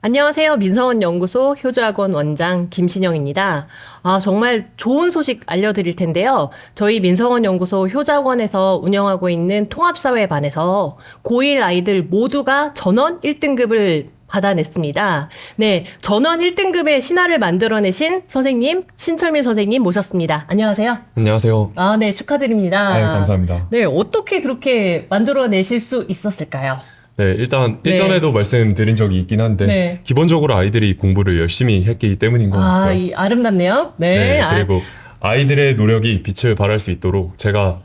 안녕하세요. 민서원 연구소 효주학원 원장 김신영입니다. 정말 좋은 소식 알려드릴 텐데요. 저희 민서원 연구소 효주학원에서 운영하고 있는 통합사회반에서 고1 아이들 모두가 전원 1등급을 받아냈습니다. 네, 전원 1등급의 신화를 만들어내신 선생님, 신철민 선생님 모셨습니다. 안녕하세요. 안녕하세요. 네, 축하드립니다. 네, 감사합니다. 네, 어떻게 그렇게 만들어내실 수 있었을까요? 네, 일단 네. 일전에도 말씀드린 적이 있긴 한데 네. 기본적으로 아이들이 공부를 열심히 했기 때문인 것 같고요. 아름답네요. 네. 네, 그리고 아이들의 노력이 빛을 발할 수 있도록 제가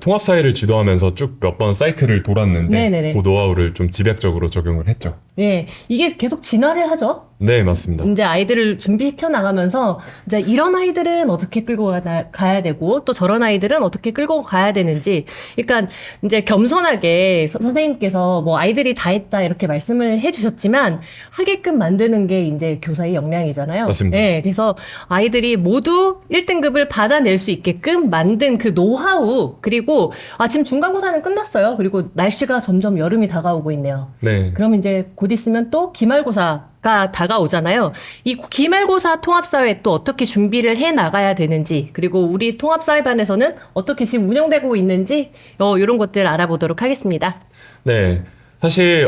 통합사회를 지도하면서 쭉 몇 번 사이클을 돌았는데 네네네. 그 노하우를 좀 집약적으로 적용을 했죠. 네, 이게 계속 진화를 하죠. 네, 맞습니다. 이제 아이들을 준비시켜 나가면서 이제 이런 아이들은 어떻게 끌고 가야 되고 또 저런 아이들은 어떻게 끌고 가야 되는지, 그러니까 이제 겸손하게 선생님께서 뭐 아이들이 다 했다 이렇게 말씀을 해주셨지만 하게끔 만드는 게 이제 교사의 역량이잖아요. 맞습니다. 네, 그래서 아이들이 모두 1등급을 받아낼 수 있게끔 만든 그 노하우, 그리고 지금 중간고사는 끝났어요. 그리고 날씨가 점점 여름이 다가오고 있네요. 네. 그럼 이제 곧 있으면 또 기말고사가 다가오잖아요. 이 기말고사 통합사회 또 어떻게 준비를 해 나가야 되는지, 그리고 우리 통합사회반에서는 어떻게 지금 운영되고 있는지, 이런 것들 알아보도록 하겠습니다. 네. 사실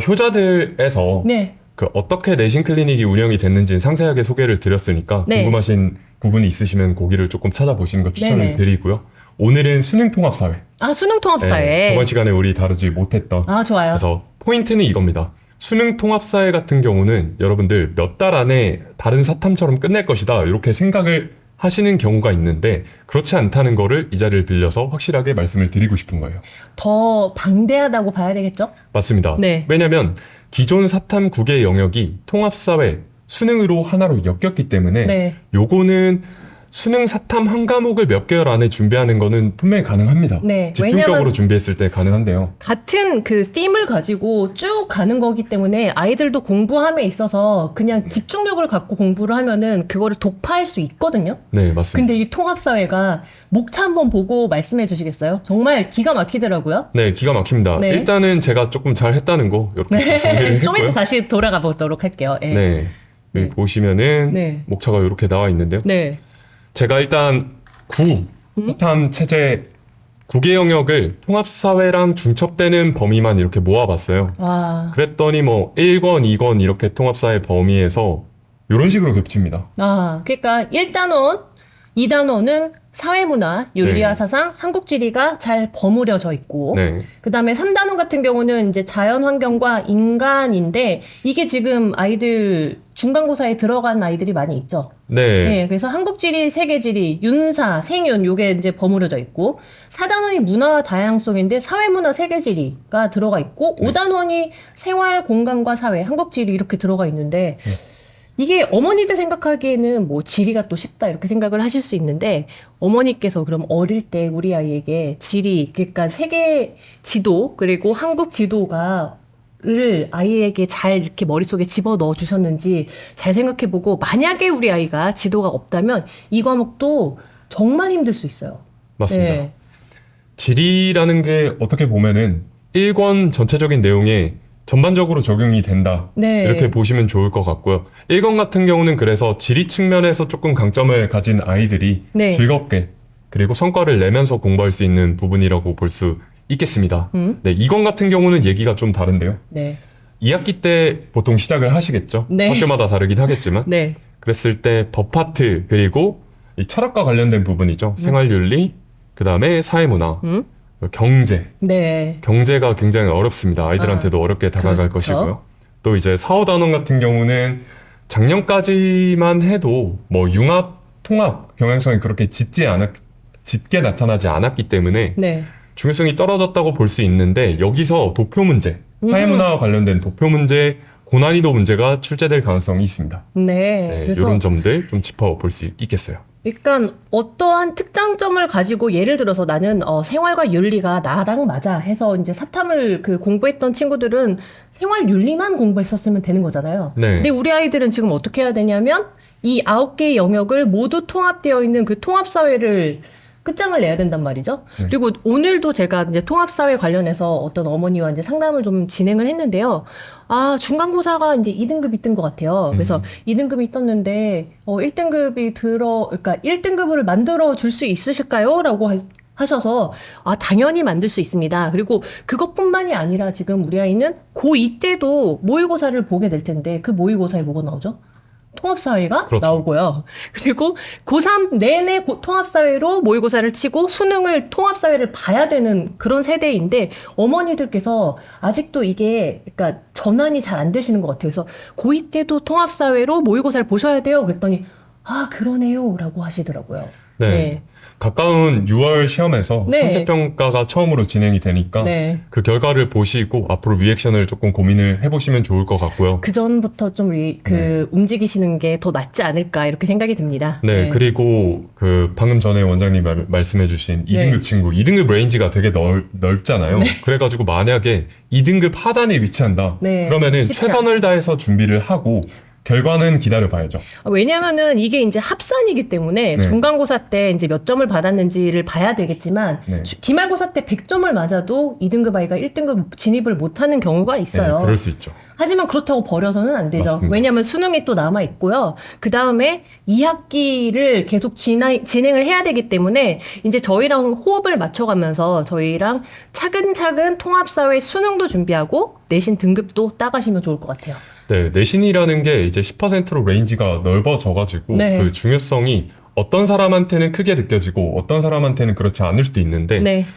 효자들에서 네. 어떻게 내신 클리닉이 운영이 됐는지 상세하게 소개를 드렸으니까 네. 궁금하신 부분이 있으시면 거기를 조금 찾아보시는 거 추천을 네네. 드리고요. 오늘은 수능 통합사회. 수능 통합사회. 네, 저번 시간에 우리 다루지 못했던. 좋아요. 그래서 포인트는 이겁니다. 수능 통합사회 같은 경우는 여러분들 몇 달 안에 다른 사탐처럼 끝낼 것이다 이렇게 생각을 하시는 경우가 있는데 그렇지 않다는 거를 이 자리를 빌려서 확실하게 말씀을 드리고 싶은 거예요. 더 방대하다고 봐야 되겠죠? 맞습니다. 네. 왜냐하면 기존 사탐 9개 영역이 통합사회 수능으로 하나로 엮였기 때문에 네. 요거는 수능 사탐 한 과목을 몇 개월 안에 준비하는 거는 분명히 가능합니다. 네, 집중적으로 왜냐면 준비했을 때 가능한데요. 같은 그 them을 가지고 쭉 가는 거기 때문에 아이들도 공부함에 있어서 그냥 집중력을 갖고 공부를 하면은 그거를 독파할 수 있거든요. 네, 맞습니다. 근데 이 통합사회가 목차 한번 보고 말씀해 주시겠어요? 정말 기가 막히더라고요. 네, 기가 막힙니다. 네. 일단은 제가 조금 잘 했다는 거 이렇게 정리를 좀 이따 했고요. 다시 돌아가 보도록 할게요. 예. 네, 여기 네. 보시면은 네. 목차가 이렇게 나와 있는데요. 네. 제가 일단 사탐 체제 9개 영역을 통합사회랑 중첩되는 범위만 이렇게 모아봤어요. 와. 그랬더니 1권, 2권 이렇게 통합사회 범위에서 이런 식으로 겹칩니다. 그러니까 1단원, 2단원은 사회문화, 윤리와 네. 사상, 한국지리가 잘 버무려져 있고, 네. 그 다음에 3단원 같은 경우는 이제 자연환경과 인간인데, 이게 지금 아이들, 중간고사에 들어간 아이들이 많이 있죠. 네. 네, 그래서 한국지리, 세계지리, 윤사, 생윤, 요게 이제 버무려져 있고, 4단원이 문화와 다양성인데, 사회문화, 세계지리가 들어가 있고, 네. 5단원이 생활, 공간과 사회, 한국지리 이렇게 들어가 있는데, 이게 어머니들 생각하기에는 뭐 지리가 또 쉽다 이렇게 생각을 하실 수 있는데 어머니께서 그럼 어릴 때 우리 아이에게 지리, 그러니까 세계 지도 그리고 한국 지도가를 아이에게 잘 이렇게 머릿속에 집어 넣어 주셨는지 잘 생각해 보고 만약에 우리 아이가 지도가 없다면 이 과목도 정말 힘들 수 있어요. 맞습니다. 네. 지리라는 게 어떻게 보면은 1권 전체적인 내용에 전반적으로 적용이 된다. 네. 이렇게 보시면 좋을 것 같고요. 1권 같은 경우는 그래서 지리 측면에서 조금 강점을 가진 아이들이 네. 즐겁게 그리고 성과를 내면서 공부할 수 있는 부분이라고 볼 수 있겠습니다. 네, 2권 같은 경우는 얘기가 좀 다른데요. 네. 2학기 때 보통 시작을 하시겠죠. 네. 학교마다 다르긴 하겠지만. 네. 그랬을 때 법 파트 그리고 이 철학과 관련된 부분이죠. 생활윤리, 그 다음에 사회문화, 경제. 네. 경제가 굉장히 어렵습니다. 아이들한테도 어렵게 다가갈 그렇죠. 것이고요. 또 이제 4, 5단원 같은 경우는 작년까지만 해도 융합, 통합 경향성이 그렇게 짙게 나타나지 않았기 때문에 네. 중요성이 떨어졌다고 볼 수 있는데 여기서 도표 문제, 사회문화와 관련된 도표 문제, 고난이도 문제가 출제될 가능성이 있습니다. 네. 네, 그래서 이런 점들 좀 짚어볼 수 있겠어요. 그러니까 어떠한 특장점을 가지고 예를 들어서 나는 생활과 윤리가 나랑 맞아 해서 이제 사탐을 공부했던 친구들은 생활 윤리만 공부했었으면 되는 거잖아요. 네. 근데 우리 아이들은 지금 어떻게 해야 되냐면 이 9개의 영역을 모두 통합되어 있는 그 통합사회를 끝장을 내야 된단 말이죠. 그리고 오늘도 제가 이제 통합사회 관련해서 어떤 어머니와 이제 상담을 좀 진행을 했는데요. 아, 중간고사가 이제 2등급이 뜬 것 같아요. 그래서 2등급이 떴는데, 1등급이 그러니까 1등급을 만들어 줄 수 있으실까요? 라고 하셔서, 아, 당연히 만들 수 있습니다. 그리고 그것뿐만이 아니라 지금 우리 아이는 고2 때도 모의고사를 보게 될 텐데, 그 모의고사에 뭐가 나오죠? 통합사회가 그렇죠. 나오고요. 그리고 고3 내내 통합사회로 모의고사를 치고 수능을 통합사회를 봐야 되는 그런 세대인데 어머니들께서 아직도 이게 그러니까 전환이 잘 안 되시는 것 같아요. 그래서 고2 때도 통합사회로 모의고사를 보셔야 돼요. 그랬더니 아 그러네요 라고 하시더라고요. 네. 가까운 6월 시험에서 네. 성격평가가 처음으로 진행이 되니까 네. 그 결과를 보시고 앞으로 리액션을 조금 고민을 해보시면 좋을 것 같고요. 그 전부터 좀 움직이시는 게 더 낫지 않을까 이렇게 생각이 듭니다. 네, 그리고 그 방금 전에 원장님 말씀해주신 2등급 네. 친구, 2등급 레인지가 되게 넓잖아요. 그래가지고 만약에 2등급 하단에 위치한다. 네. 그러면은 쉽지 최선을 다해서 준비를 하고 결과는 기다려봐야죠. 왜냐면은 이게 이제 합산이기 때문에 네. 중간고사 때 이제 몇 점을 받았는지를 봐야 되겠지만 네. 기말고사 때 100점을 맞아도 2등급 아이가 1등급 진입을 못하는 경우가 있어요. 네, 그럴 수 있죠. 하지만 그렇다고 버려서는 안 되죠. 맞습니다. 왜냐하면 수능이 또 남아 있고요. 그 다음에 2학기를 계속 진행을 해야 되기 때문에 이제 저희랑 호흡을 맞춰가면서 저희랑 차근차근 통합사회 수능도 준비하고 내신 등급도 따가시면 좋을 것 같아요. 네, 내신이라는 게 이제 10%로 레인지가 넓어져가지고 네. 그 중요성이 어떤 사람한테는 크게 느껴지고 어떤 사람한테는 그렇지 않을 수도 있는데 네.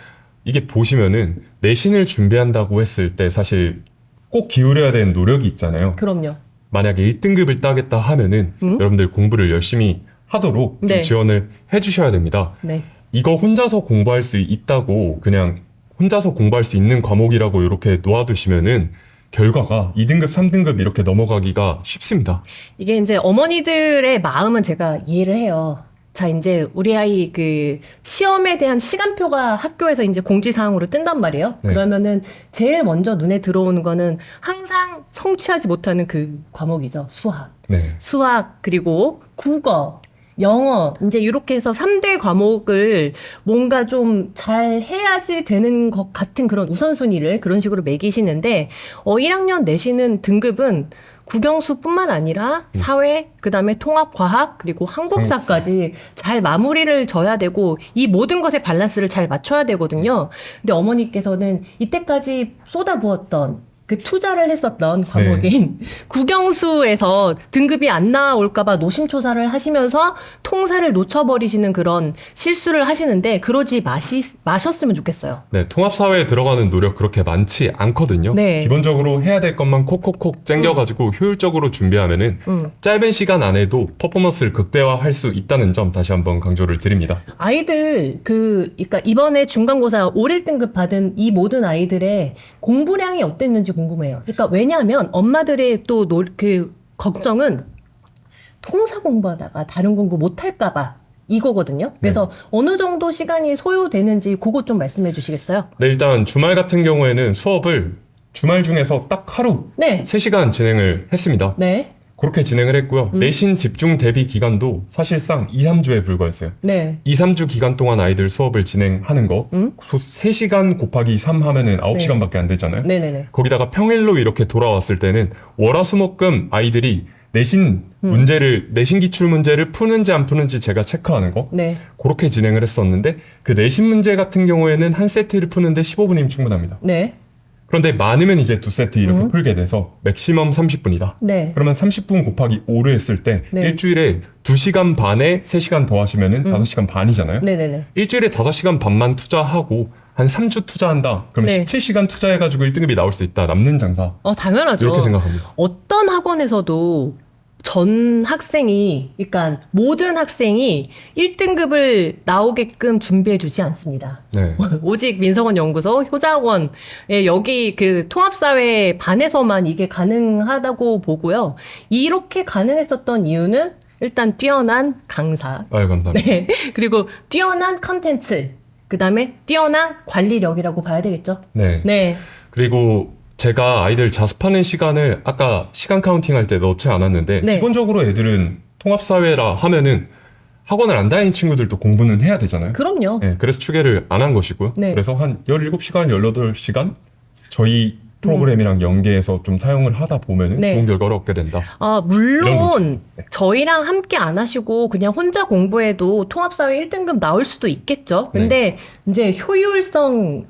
이게 보시면은 내신을 준비한다고 했을 때 사실 꼭 기울여야 되는 노력이 있잖아요. 그럼요. 만약에 1등급을 따겠다 하면은 여러분들 공부를 열심히 하도록 좀 네. 지원을 해주셔야 됩니다. 네. 이거 혼자서 공부할 수 있다고 그냥 혼자서 공부할 수 있는 과목이라고 이렇게 놓아두시면은 결과가 2등급, 3등급 이렇게 넘어가기가 쉽습니다. 이게 이제 어머니들의 마음은 제가 이해를 해요. 자, 이제 우리 아이 그 시험에 대한 시간표가 학교에서 이제 공지사항으로 뜬단 말이에요. 네. 그러면은 제일 먼저 눈에 들어오는 거는 항상 성취하지 못하는 그 과목이죠. 수학. 네. 수학, 그리고 국어, 영어, 이제 이렇게 해서 3대 과목을 뭔가 좀 잘 해야지 되는 것 같은 그런 우선순위를 그런 식으로 매기시는데, 1학년 내시는 등급은 국영수뿐만 아니라 사회, 그 다음에 통합과학, 그리고 한국사까지 잘 마무리를 져야 되고, 이 모든 것의 밸런스를 잘 맞춰야 되거든요. 근데 어머니께서는 이때까지 쏟아부었던 그 투자를 했었던 과목인 국영수에서 등급이 안 나올까봐 노심초사를 하시면서 통사를 놓쳐버리시는 그런 실수를 하시는데 그러지 마셨으면 좋겠어요. 네, 통합사회에 들어가는 노력 그렇게 많지 않거든요. 네. 기본적으로 해야 될 것만 콕콕콕 땡겨가지고 효율적으로 준비하면은 짧은 시간 안에도 퍼포먼스를 극대화할 수 있다는 점 다시 한번 강조를 드립니다. 아이들 그러니까 이번에 중간고사 올 1등급 받은 이 모든 아이들의 공부량이 어땠는지 궁금해요. 그러니까 왜냐하면 엄마들의 또 그 걱정은 통사 공부하다가 다른 공부 못할까봐 이거거든요. 그래서 어느 정도 시간이 소요되는지 그것 좀 말씀해 주시겠어요? 네, 일단 주말 같은 경우에는 수업을 주말 중에서 딱 하루 네. 3시간 진행을 했습니다. 네. 그렇게 진행을 했고요. 내신 집중 대비 기간도 사실상 2, 3주에 불과했어요. 네. 2, 3주 기간 동안 아이들 수업을 진행하는 거 3시간 곱하기 3 하면은 9시간밖에 안 되잖아요. 네네네. 거기다가 평일로 이렇게 돌아왔을 때는 월화수목금 아이들이 내신 문제를 내신 기출 문제를 푸는지 안 푸는지 제가 체크하는 거 네. 그렇게 진행을 했었는데 그 내신 문제 같은 경우에는 한 세트를 푸는데 15분이면 충분합니다. 네. 그런데 많으면 이제 2세트 이렇게 풀게 돼서 맥시멈 30분이다. 네. 그러면 30분 곱하기 5를 했을 때 네. 일주일에 2시간 반에 3시간 더 하시면은 5시간 반이잖아요. 네네네. 일주일에 5시간 반만 투자하고 한 3주 투자한다. 그러면 네. 17시간 투자해가지고 1등급이 나올 수 있다. 남는 장사. 당연하죠. 이렇게 생각합니다. 어떤 학원에서도 전 학생이, 그러니까 모든 학생이 1등급을 나오게끔 준비해 주지 않습니다. 네. 오직 민성원 연구소, 효자원에 여기 그 통합사회 반에서만 이게 가능하다고 보고요. 이렇게 가능했었던 이유는 일단 뛰어난 강사, 아유, 감사합니다. 네. 그리고 뛰어난 컨텐츠, 그 다음에 뛰어난 관리력이라고 봐야 되겠죠. 네. 네. 그리고 제가 아이들 자습하는 시간을 아까 시간 카운팅 할 때 넣지 않았는데 네. 기본적으로 애들은 통합사회라 하면은 학원을 안 다니는 친구들도 공부는 해야 되잖아요. 그럼요. 네, 그래서 추계를 안 한 것이고요. 네. 그래서 한 17시간, 18시간 저희 프로그램이랑 연계해서 좀 사용을 하다 보면은 네. 좋은 결과를 얻게 된다. 이런 물론 거지. 네. 저희랑 함께 안 하시고 그냥 혼자 공부해도 통합사회 1등급 나올 수도 있겠죠. 근데 이제 효율성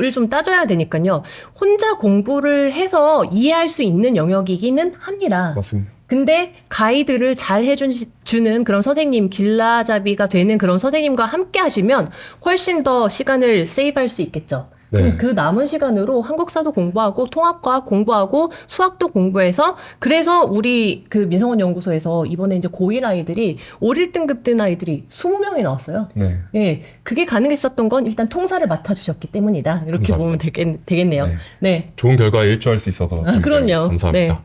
을 좀 따져야 되니까요. 혼자 공부를 해서 이해할 수 있는 영역이기는 합니다. 맞습니다. 근데 가이드를 잘 해주는 그런 선생님, 길라잡이가 되는 그런 선생님과 함께 하시면 훨씬 더 시간을 세이브할 수 있겠죠. 네. 그럼 그 남은 시간으로 한국사도 공부하고 통합과학 공부하고 수학도 공부해서 그래서 우리 그 민성원 연구소에서 이번에 이제 고1 아이들이 5, 1등급 든 아이들이 20명이 나왔어요. 네. 예, 그게 가능했었던 건 일단 통사를 맡아주셨기 때문이다. 이렇게 감사합니다. 보면 되겠네요. 네. 네. 좋은 결과에 일조할 수 있어서 그럼요. 감사합니다.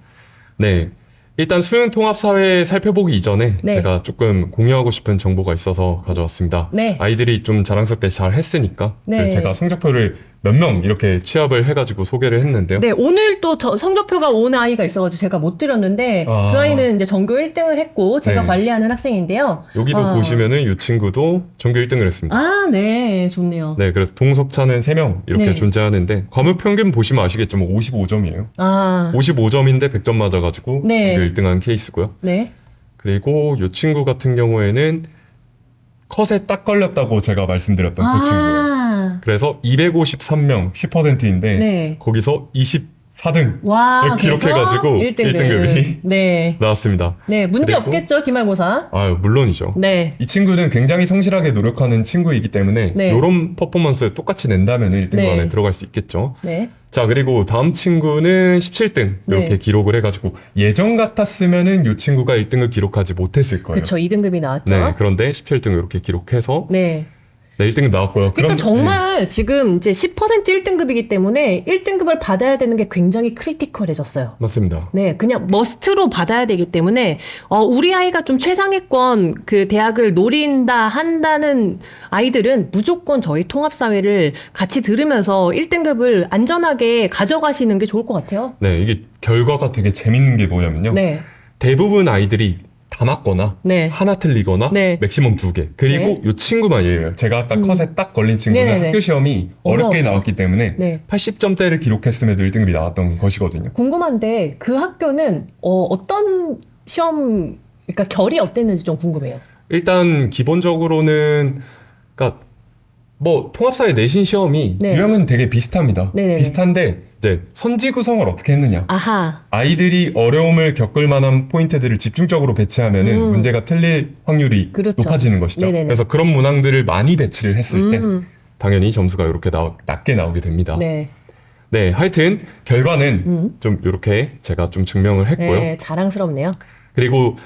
네. 일단 수능 통합 사회 살펴보기 이전에 네. 제가 조금 공유하고 싶은 정보가 있어서 가져왔습니다. 네. 아이들이 좀 자랑스럽게 잘 했으니까 네. 그래서 제가 성적표를 몇 명 이렇게 취합을 해가지고 소개를 했는데요. 네, 오늘 또 성적표가 온 아이가 있어가지고 제가 못 드렸는데 그 아이는 이제 전교 1등을 했고 제가 네. 관리하는 학생인데요. 여기도 보시면은 이 친구도 전교 1등을 했습니다. 아, 네, 좋네요. 네, 그래서 동석차는 3명 이렇게 네. 존재하는데 과목 평균 보시면 아시겠지만 55점이에요. 아, 55점인데 100점 맞아가지고 네. 전교 1등한 케이스고요. 네. 그리고 이 친구 같은 경우에는 컷에 딱 걸렸다고 제가 말씀드렸던 그 친구예요. 그래서 253명 10%인데 네. 거기서 24등 와, 기록해가지고 1등급이 네. 나왔습니다. 네, 문제 그리고- 없겠죠, 기말고사. 아유 물론이죠. 네. 이 친구는 굉장히 성실하게 노력하는 친구이기 때문에 네. 이런 퍼포먼스 똑같이 낸다면 1등급 네. 안에 들어갈 수 있겠죠. 네. 자, 그리고 다음 친구는 17등 이렇게 네. 기록을 해가지고 예전 같았으면은 이 친구가 1등을 기록하지 못했을 거예요. 그쵸, 2등급이 나왔죠. 네, 그런데 17등 이렇게 기록해서 네. 네, 1등급 나왔고요. 그러니까 정말 지금 이제 10% 1등급이기 때문에 1등급을 받아야 되는 게 굉장히 크리티컬해졌어요. 맞습니다. 네, 그냥 머스트로 받아야 되기 때문에 우리 아이가 좀 최상위권 그 대학을 노린다 한다는 아이들은 무조건 저희 통합사회를 같이 들으면서 1등급을 안전하게 가져가시는 게 좋을 것 같아요. 네, 이게 결과가 되게 재밌는 게 뭐냐면요. 네, 대부분 아이들이 다 맞거나 네. 하나 틀리거나 네. 맥시멈 2개. 그리고 이 친구만이에요. 제가 아까 컷에 딱 걸린 친구는 네네네. 학교 시험이 어렵게 어려웠어요. 나왔기 때문에 네. 80점대를 기록했음에도 1등급이 나왔던 것이거든요. 궁금한데 그 학교는 어떤 시험, 그러니까 결이 어땠는지 좀 궁금해요. 일단 기본적으로는 그러니까 뭐 통합사회 내신 시험이 네. 유형은 되게 비슷합니다. 네네네. 비슷한데 이제 선지 구성을 어떻게 했느냐. 아하, 아이들이 어려움을 겪을 만한 포인트들을 집중적으로 배치하면은 문제가 틀릴 확률이 그렇죠. 높아지는 것이죠. 네네네. 그래서 그런 문항들을 많이 배치를 했을 때 음. 당연히 점수가 이렇게 낮게 나오게 됩니다. 네, 네, 하여튼 결과는 좀 이렇게 제가 좀 증명을 했고요. 네, 자랑스럽네요. 그리고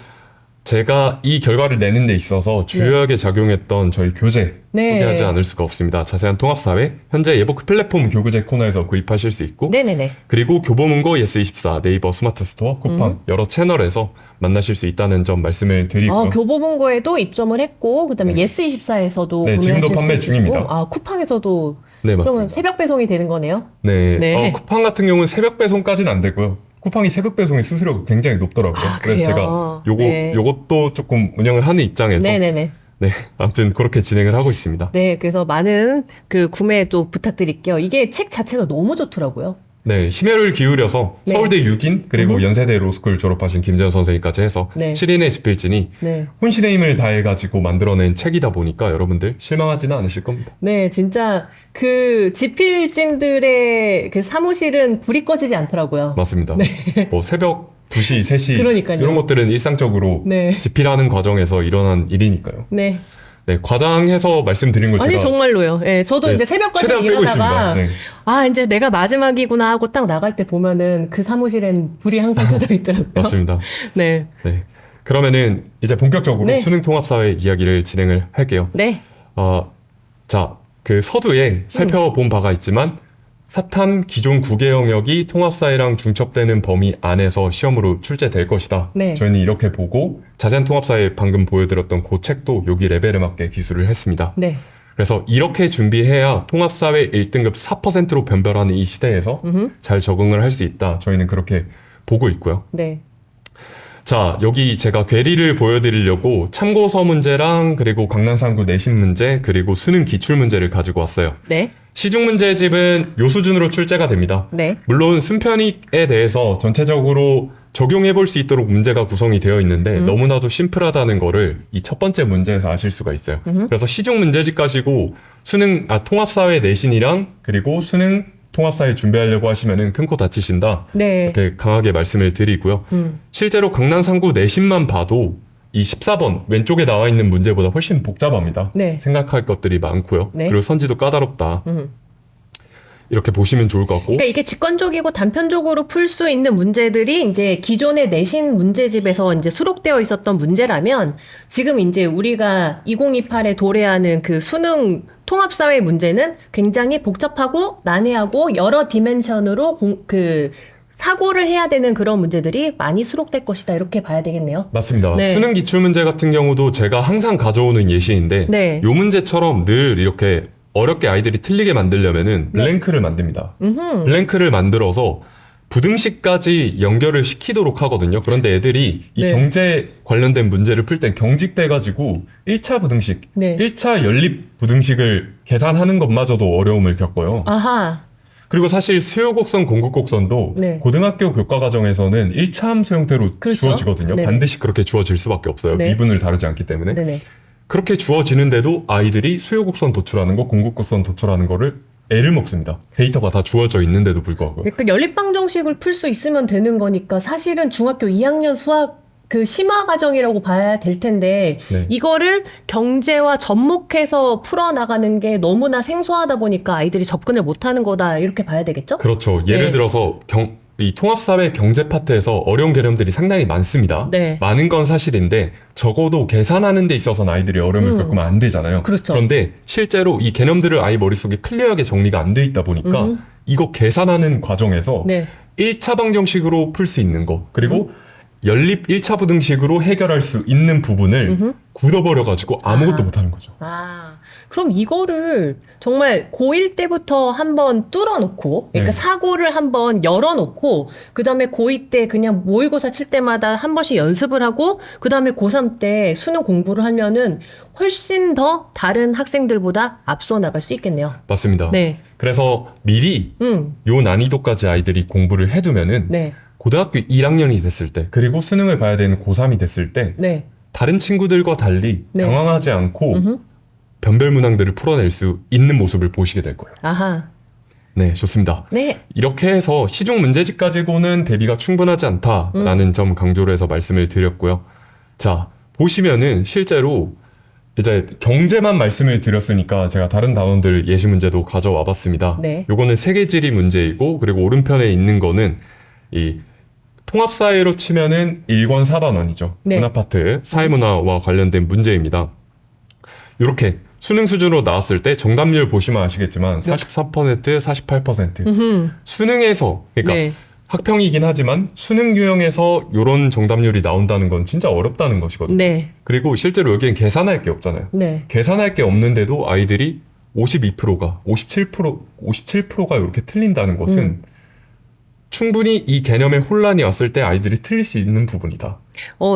제가 이 결과를 내는 데 있어서 주요하게 작용했던 저희 교재 네. 소개하지 않을 수가 없습니다. 자세한 통합사회, 현재 예보크 플랫폼 교구제 코너에서 구입하실 수 있고 네네네. 그리고 교보문고 예스24, 네이버 스마트 스토어, 쿠팡 여러 채널에서 만나실 수 있다는 점 말씀을 드리고요. 교보문고에도 입점을 했고 그다음에 예스24에서도 네, 지금도 판매 중입니다. 쿠팡에서도 네, 그러면 맞습니다. 새벽 배송이 되는 거네요. 네, 네. 쿠팡 같은 경우는 새벽 배송까지는 안 되고요. 쿠팡이 새벽 배송의 수수료가 굉장히 높더라고요. 아, 그래서 그래요? 제가 네. 요것도 조금 운영을 하는 입장에서 네네네. 네, 아무튼 그렇게 진행을 하고 있습니다. 네, 그래서 많은 그 구매도 부탁드릴게요. 이게 책 자체가 너무 좋더라고요. 네, 심혈을 기울여서 네. 서울대 6인 그리고 연세대 로스쿨 졸업하신 김재현 선생님까지 해서 네. 7인의 집필진이 네. 혼신의 힘을 다해가지고 만들어낸 책이다 보니까 여러분들 실망하지는 않으실 겁니다. 네, 진짜 그 지필진들의 그 사무실은 불이 꺼지지 않더라고요. 맞습니다. 뭐 새벽 2시, 3시 네. 그러니까요. 이런 것들은 일상적으로 네. 집필하는 과정에서 일어난 일이니까요. 네. 네, 과장해서 말씀드린 걸 아니 제가 정말로요. 네, 저도 네, 이제 새벽까지 최대한 빼고 일하다가 있습니다. 네. 아 이제 내가 마지막이구나 하고 딱 나갈 때 보면은 그 사무실엔 불이 항상 켜져 있더라고요. 맞습니다. 네, 네, 그러면은 이제 본격적으로 네. 수능 통합사회 이야기를 진행을 할게요. 네, 자, 그 서두에 살펴본 바가 있지만 사탐 기존 9개 영역이 통합사회랑 중첩되는 범위 안에서 시험으로 출제될 것이다. 네. 저희는 이렇게 보고 자세한 통합사회 방금 보여드렸던 그 책도 여기 레벨에 맞게 기술을 했습니다. 네, 그래서 이렇게 준비해야 통합사회 1등급 4%로 변별하는 이 시대에서 잘 적응을 할 수 있다. 저희는 그렇게 보고 있고요. 네, 자, 여기 제가 괴리를 보여드리려고 참고서 문제랑 그리고 강남상구 내신 문제 그리고 수능 기출 문제를 가지고 왔어요. 네. 시중 문제집은 요 수준으로 출제가 됩니다. 네. 물론 순편익에 대해서 전체적으로 적용해 볼 수 있도록 문제가 구성이 되어 있는데 너무나도 심플하다는 거를 이 첫 번째 문제에서 아실 수가 있어요. 그래서 시중 문제집 가지고 통합사회 내신이랑 그리고 수능 통합사회 준비하려고 하시면은 큰 코 다치신다. 네. 이렇게 강하게 말씀을 드리고요. 실제로 강남상구 내신만 봐도 이 14번 왼쪽에 나와 있는 문제보다 훨씬 복잡합니다. 네. 생각할 것들이 많고요. 네. 그리고 선지도 까다롭다. 이렇게 보시면 좋을 것 같고. 그러니까 이게 직관적이고 단편적으로 풀 수 있는 문제들이 이제 기존의 내신 문제집에서 이제 수록되어 있었던 문제라면 지금 이제 우리가 2028에 도래하는 그 수능 통합사회 문제는 굉장히 복잡하고 난해하고 여러 디멘션으로 사고를 해야 되는 그런 문제들이 많이 수록될 것이다. 이렇게 봐야 되겠네요. 맞습니다. 네. 수능 기출 문제 같은 경우도 제가 항상 가져오는 예시인데 네. 요 문제처럼 늘 이렇게 어렵게 아이들이 틀리게 만들려면은 블랭크를 만듭니다. 블랭크를 만들어서 부등식까지 연결을 시키도록 하거든요. 그런데 애들이 이 네. 경제 관련된 문제를 풀 땐 경직돼가지고 1차 부등식, 네. 1차 연립 부등식을 계산하는 것마저도 어려움을 겪어요. 아하. 그리고 사실 수요곡선, 공급곡선도 네. 고등학교 교과과정에서는 1차 함수 형태로 그렇죠. 주어지거든요. 네. 반드시 그렇게 주어질 수밖에 없어요. 네. 미분을 다루지 않기 때문에. 네네. 그렇게 주어지는데도 아이들이 수요곡선 도출하는 거, 공급곡선 도출하는 거를 애를 먹습니다. 데이터가 다 주어져 있는데도 불구하고. 그러니까 연립방정식을 풀 수 있으면 되는 거니까 사실은 중학교 2학년 수학 그 심화 과정이라고 봐야 될 텐데 네. 이거를 경제와 접목해서 풀어나가는 게 너무나 생소하다 보니까 아이들이 접근을 못하는 거다 이렇게 봐야 되겠죠? 그렇죠. 예를 네. 들어서 이 통합사회 경제 파트에서 어려운 개념들이 상당히 많습니다. 네. 많은 건 사실인데 적어도 계산하는 데 있어서는 아이들이 어려움을 겪으면 안 되잖아요. 그렇죠. 그런데 실제로 이 개념들을 아이 머릿속에 클리어하게 정리가 안 돼 있다 보니까 이거 계산하는 과정에서 네. 1차 방정식으로 풀 수 있는 거 그리고 연립 1차 부등식으로 해결할 수 있는 부분을 굳어버려가지고 아무것도 못하는 거죠. 아, 그럼 이거를 정말 고1 때부터 한번 뚫어놓고, 그러니까 네. 사고를 한번 열어놓고, 그 다음에 고2 때 그냥 모의고사 칠 때마다 한 번씩 연습을 하고, 그 다음에 고3 때 수능 공부를 하면은 훨씬 더 다른 학생들보다 앞서 나갈 수 있겠네요. 맞습니다. 네. 그래서 미리 요 난이도까지 아이들이 공부를 해두면은 네. 고등학교 1학년이 됐을 때 그리고 수능을 봐야 되는 고3이 됐을 때 네. 다른 친구들과 달리 네. 당황하지 않고 변별 문항들을 풀어낼 수 있는 모습을 보시게 될 거예요. 아하. 네, 좋습니다. 네. 이렇게 해서 시중 문제집 가지고는 대비가 충분하지 않다라는 점 강조를 해서 말씀을 드렸고요. 자, 보시면은 실제로 이제 경제만 말씀을 드렸으니까 제가 다른 단원들 예시 문제도 가져와 봤습니다. 네. 요거는 세계지리 문제이고 그리고 오른편에 있는 거는 이 통합사회로 치면은 1권 4단원이죠. 네. 문화파트, 사회문화와 관련된 문제입니다. 이렇게 수능 수준으로 나왔을 때 정답률 보시면 아시겠지만 44%, 48%. 수능에서 그러니까 네. 학평이긴 하지만 수능 유형에서 이런 정답률이 나온다는 건 진짜 어렵다는 것이거든요. 네. 그리고 실제로 여기엔 계산할 게 없잖아요. 네. 계산할 게 없는데도 아이들이 52%가 57%가 이렇게 틀린다는 것은 충분히 이 개념에 혼란이 왔을 때 아이들이 틀릴 수 있는 부분이다.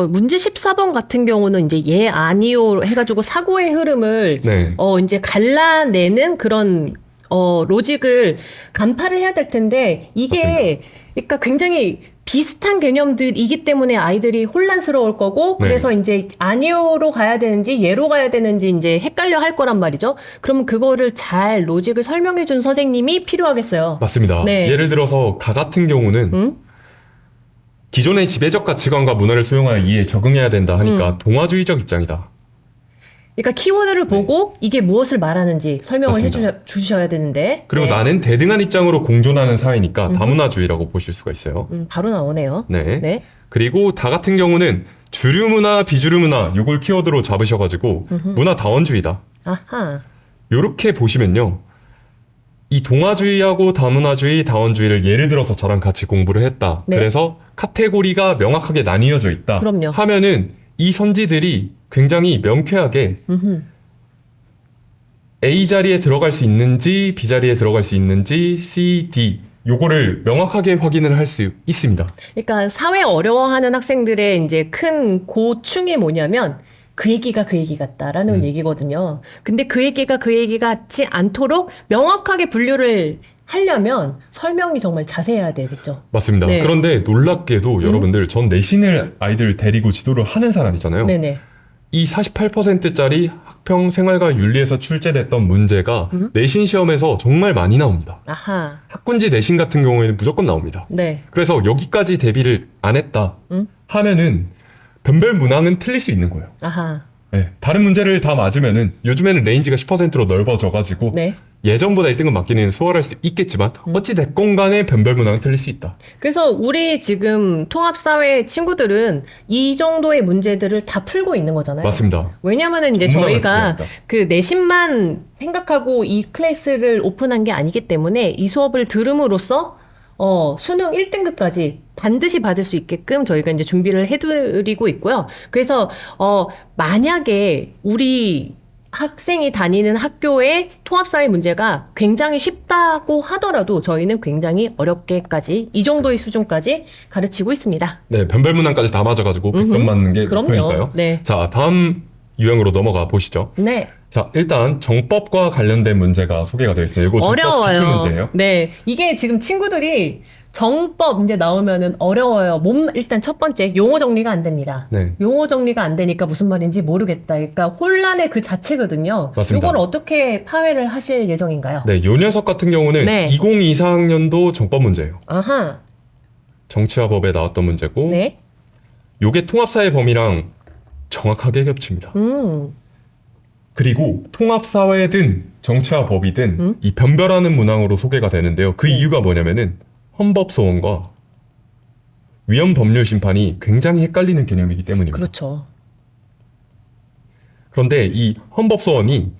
문제 14번 같은 경우는 이제 예, 아니요 해가지고 사고의 흐름을 네. 이제 갈라내는 그런 로직을 간파를 해야 될 텐데 이게 그러니까 굉장히 비슷한 개념들이기 때문에 아이들이 혼란스러울 거고 네. 그래서 이제 아니요로 가야 되는지 예로 가야 되는지 이제 헷갈려 할 거란 말이죠. 그러면 그거를 잘 로직을 설명해 준 선생님이 필요하겠어요. 맞습니다. 네. 예를 들어서 가 같은 경우는 기존의 지배적 가치관과 문화를 수용하여 이에 적응해야 된다 하니까 동화주의적 입장이다. 그러니까 키워드를 보고 이게 무엇을 말하는지 설명을 맞습니다. 해주셔야 되는데 그리고 네. 나는 대등한 입장으로 공존하는 사회니까 다문화주의라고 보실 수가 있어요. 바로 나오네요. 네. 네. 그리고 다 같은 경우는 주류 문화, 비주류 문화 요걸 키워드로 잡으셔가지고 문화다원주의다. 아하. 요렇게 보시면요. 이 동화주의하고 다문화주의, 다원주의를 예를 들어서 저랑 같이 공부를 했다. 네. 그래서 카테고리가 명확하게 나뉘어져 있다. 그럼요. 하면은 이 선지들이 굉장히 명쾌하게 A 자리에 들어갈 수 있는지 B 자리에 들어갈 수 있는지 C, D 요거를 명확하게 확인을 할 수 있습니다. 그러니까 사회 어려워하는 학생들의 이제 큰 고충이 뭐냐면 그 얘기가 그 얘기 같다라는 얘기거든요. 근데 그 얘기가 그 얘기 같지 않도록 명확하게 분류를 하려면 설명이 정말 자세해야 되겠죠. 맞습니다. 네. 그런데 놀랍게도 여러분들 전 내신을 아이들 데리고 지도를 하는 사람이잖아요. 네네. 이 48%짜리 학평 생활과 윤리에서 출제됐던 문제가 내신 시험에서 정말 많이 나옵니다. 아하. 학군지 내신 같은 경우에는 무조건 나옵니다. 네. 그래서 여기까지 대비를 안 했다 하면은 변별 문항은 틀릴 수 있는 거예요. 아하. 네, 다른 문제를 다 맞으면은 요즘에는 레인지가 10%로 넓어져가지고 네. 예전보다 1등급 맞기는 수월할 수 있겠지만 어찌 됐건 간에 변별 문항은 틀릴 수 있다. 그래서 우리 지금 통합사회 친구들은 이 정도의 문제들을 다 풀고 있는 거잖아요. 맞습니다. 왜냐면은 이제 너무나 저희가 중요합니다. 그 내신만 생각하고 이 클래스를 오픈한 게 아니기 때문에 이 수업을 들음으로써 수능 1등급까지 반드시 받을 수 있게끔 저희가 이제 준비를 해드리고 있고요. 그래서 만약에 우리 학생이 다니는 학교의 통합사회 문제가 굉장히 쉽다고 하더라도 저희는 굉장히 어렵게까지 이 정도의 수준까지 가르치고 있습니다. 네, 변별 문항까지 다 맞아가지고 100점 맞는 게 그럼요. 목표니까요. 네. 자, 다음 유형으로 넘어가 보시죠. 네. 자, 일단 정법과 관련된 문제가 소개가 되어 있습니다. 이거 정법 기출 어려워요. 문제예요. 네. 이게 지금 친구들이 정법 이제 나오면은 어려워요. 일단 첫 번째 용어 정리가 안 됩니다. 네. 용어 정리가 안 되니까 무슨 말인지 모르겠다. 그러니까 혼란의 그 자체거든요. 맞습니다. 이걸 어떻게 파회를 하실 예정인가요? 네, 요 녀석 같은 경우는 네. 2024학년도 정법 문제예요. 아하. 정치와 법에 나왔던 문제고 네. 요게 통합사회 범위랑 정확하게 겹칩니다. 그리고 통합사회든 정치와 법이든 이 변별하는 문항으로 소개가 되는데요. 그 이유가 뭐냐면은 헌법소원과 위헌법률심판이 굉장히 헷갈리는 개념이기 때문입니다. 그렇죠. 그런데 이 헌법소원이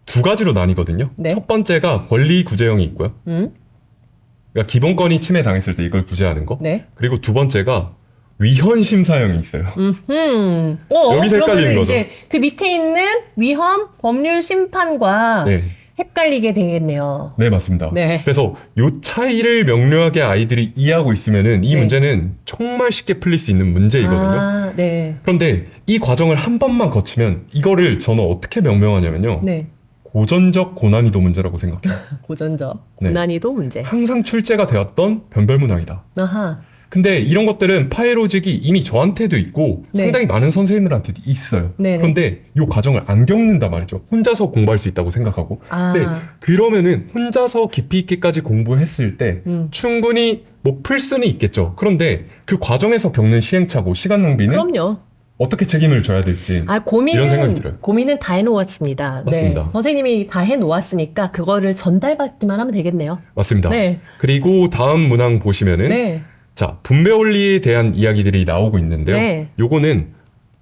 두 가지로 나뉘거든요. 네. 첫 번째가 권리구제형이 있고요. 그러니까 기본권이 침해당했을 때 이걸 구제하는 거. 네. 그리고 두 번째가 위헌심사형이 있어요. 여기서 헷갈리는 그러면은 거죠. 이제 그 밑에 있는 위헌 법률 심판과 네. 헷갈리게 되겠네요. 네, 맞습니다. 네. 그래서 요 차이를 명료하게 아이들이 이해하고 있으면은 이 네. 문제는 정말 쉽게 풀릴 수 있는 문제이거든요. 아, 네. 그런데 이 과정을 한 번만 거치면 이거를 저는 어떻게 명명하냐면요. 네. 고전적 고난이도 문제라고 생각해요. 고전적 네. 고난이도 문제. 항상 출제가 되었던 변별문항이다. 아하. 근데 이런 것들은 파이로직이 이미 저한테도 있고 네. 상당히 많은 선생님들한테도 있어요. 네네. 그런데 이 과정을 안 겪는단 말이죠. 혼자서 공부할 수 있다고 생각하고. 아. 근데 그러면은 혼자서 깊이 있게까지 공부했을 때 충분히 뭐 풀 수는 있겠죠. 그런데 그 과정에서 겪는 시행착오, 시간 낭비는 그럼요. 어떻게 책임을 져야 될지 아, 이런 생각이 들어요. 고민은 다 해놓았습니다. 맞습니다. 네. 선생님이 다 해놓았으니까 그거를 전달받기만 하면 되겠네요. 맞습니다. 네. 그리고 다음 문항 보시면은 네. 자, 분배 원리에 대한 이야기들이 나오고 있는데요. 네. 요거는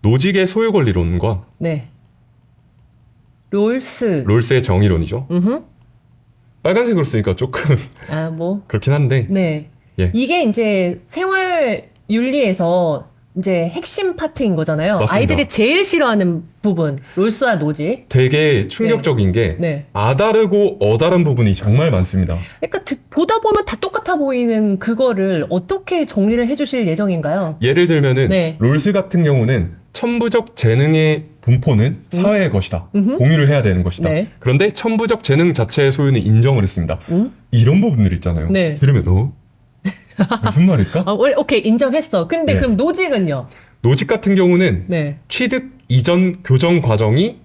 노직의 소유 권리론과 네. 롤스. 롤스의 정의론이죠. 빨간색으로 쓰니까 조금 아, 뭐. 그렇긴 한데 네. 예. 이게 이제 생활 윤리에서 이제 핵심 파트인 거잖아요. 맞습니다. 아이들이 제일 싫어하는 부분. 롤스와 노직. 되게 충격적인 게 네. 아다르고 어다른 부분이 정말 많습니다. 그러니까 보다 보면 다 똑같아 보이는 그거를 어떻게 정리를 해주실 예정인가요? 예를 들면은 네. 롤스 같은 경우는 천부적 재능의 분포는 사회의 것이다. 공유를 해야 되는 것이다. 네. 그런데 천부적 재능 자체의 소유는 인정을 했습니다. 이런 부분들 있잖아요. 네. 들으면 무슨 말일까? 오케이, 인정했어. 근데 네. 그럼 노직은요? 노직 같은 경우는 네. 취득 이전 교정 과정이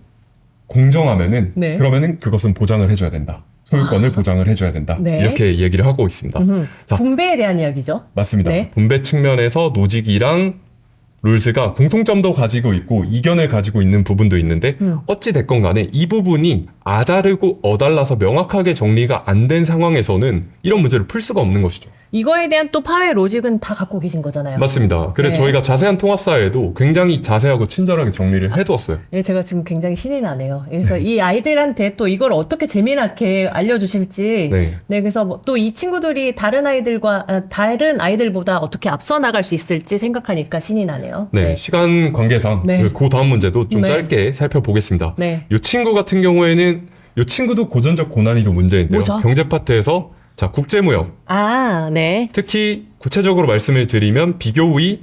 공정하면은 네. 그러면은 그것은 보장을 해줘야 된다. 소유권을 보장을 해줘야 된다. 네. 이렇게 얘기를 하고 있습니다. 자, 분배에 대한 이야기죠. 맞습니다. 네. 분배 측면에서 노직이랑 롤스가 공통점도 가지고 있고 이견을 가지고 있는 부분도 있는데 어찌 됐건 간에 이 부분이 아다르고 어달라서 명확하게 정리가 안 된 상황에서는 이런 문제를 풀 수가 없는 것이죠. 이거에 대한 또 파회 로직은 다 갖고 계신 거잖아요. 맞습니다. 그래서 네. 저희가 자세한 통합사회도 굉장히 자세하고 친절하게 정리를 해두었어요. 네, 제가 지금 굉장히 신이 나네요. 그래서 이 아이들한테 또 이걸 어떻게 재미나게 알려주실지. 네. 그래서 뭐 또 이 친구들이 다른 아이들보다 어떻게 앞서 나갈 수 있을지 생각하니까 신이 나네요. 네, 시간 관계상 네. 그 다음 문제도 좀 네. 짧게 살펴보겠습니다. 네. 이 친구 같은 경우에는 이 친구도 고전적 고난이도 문제인데요. 뭐죠? 경제 파트에서 자, 국제무역. 아, 네. 특히 구체적으로 말씀을 드리면 비교의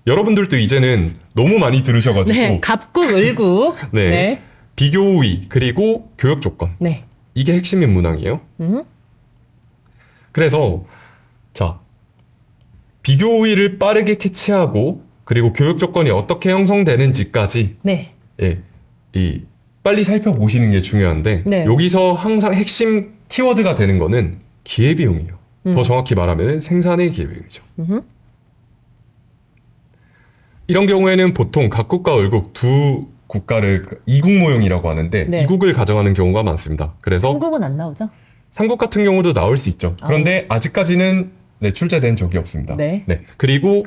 여러분들도 이제는 너무 많이 들으셔가지고 네. 갑국, 을국. 네. 네. 비교의 그리고 교역 조건 네. 이게 핵심인 문항이에요. 그래서 자 비교의를 빠르게 캐치하고 그리고 교역 조건이 어떻게 형성되는지까지 네. 예, 이 빨리 살펴보시는 게 중요한데 네. 여기서 항상 핵심 키워드가 되는 거는 기회비용이에요. 더 정확히 말하면 생산의 기회비용이죠. 이런 경우에는 보통 각국과 을국 두 국가를 이국 모형이라고 하는데 네. 이국을 가정하는 경우가 많습니다. 그래서 한국은 안 나오죠? 삼국 같은 경우도 나올 수 있죠. 그런데 아직까지는 네, 출제된 적이 없습니다. 네. 그리고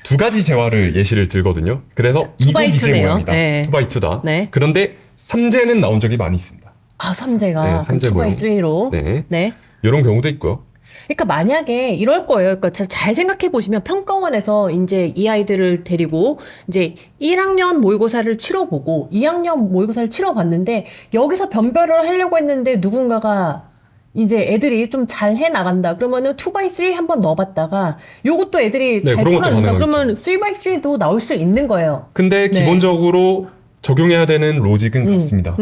두 가지 재화를 예시를 들거든요. 그래서 이국 투바이 이제 투네요. 모형이다. 네. 투바이투다. 네. 그런데 삼재는 나온 적이 많이 있습니다. 아, 삼재가. 네, 삼재 모형. 2x3로. 네. 네. 이런 경우도 있고요. 그러니까 만약에 이럴 거예요. 그러니까 잘 생각해 보시면 평가원에서 이제 이 아이들을 데리고 이제 1학년 모의고사를 치러보고 2학년 모의고사를 치러봤는데 여기서 변별을 하려고 했는데 누군가가 이제 애들이 좀 잘 해 나간다. 그러면은 2x3 한번 넣어봤다가 요것도 애들이 네, 잘 그런 것도 풀어낸다. 가능하겠죠. 그러면 3x3도 나올 수 있는 거예요. 근데 네. 기본적으로 적용해야 되는 로직은 같습니다.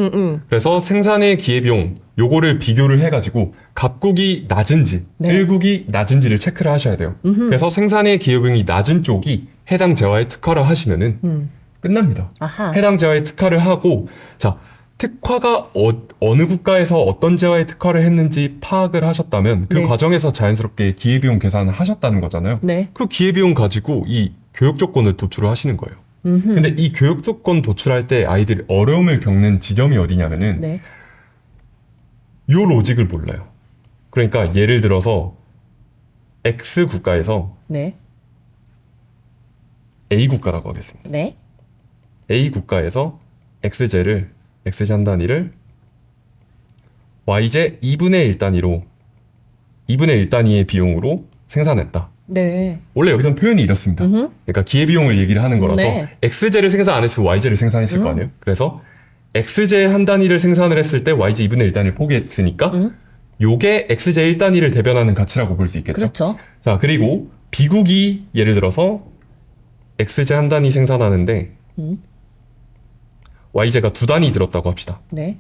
그래서 생산의 기회비용 요거를 비교를 해가지고 갑국이 낮은지 네. 일국이 낮은지를 체크를 하셔야 돼요. 그래서 생산의 기회비용이 낮은 쪽이 해당 재화에 특화를 하시면은 끝납니다. 아하. 해당 재화에 특화를 하고 자 특화가 어느 국가에서 어떤 재화에 특화를 했는지 파악을 하셨다면 그 네. 과정에서 자연스럽게 기회비용 계산을 하셨다는 거잖아요. 네. 그 기회비용 가지고 이 교육 조건을 도출을 하시는 거예요. 근데 이 교육 조건 도출할 때 아이들이 어려움을 겪는 지점이 어디냐면은 네. 요 로직을 몰라요. 그러니까 예를 들어서 X 국가에서 네. A 국가라고 하겠습니다. 네. A 국가에서 XJ를 XJ 한 단위를 YJ 2분의 1 단위로 2분의 1 단위의 비용으로 생산했다. 네. 원래 여기선 표현이 이렇습니다. 그러니까 기회비용을 얘기를 하는 거라서 네. XJ를 생산 안 했으면 YJ를 생산했을 거 아니에요. 그래서 XJ 한 단위를 생산을 했을 때 YJ 2분의 1 단위를 포기했으니까 요게 XJ 1 단위를 대변하는 가치라고 볼 수 있겠죠. 그렇죠. 자, 그리고 비국이 예를 들어서 XJ 한 단위 생산하는데 YJ가 두 단위 들었다고 합시다. 네.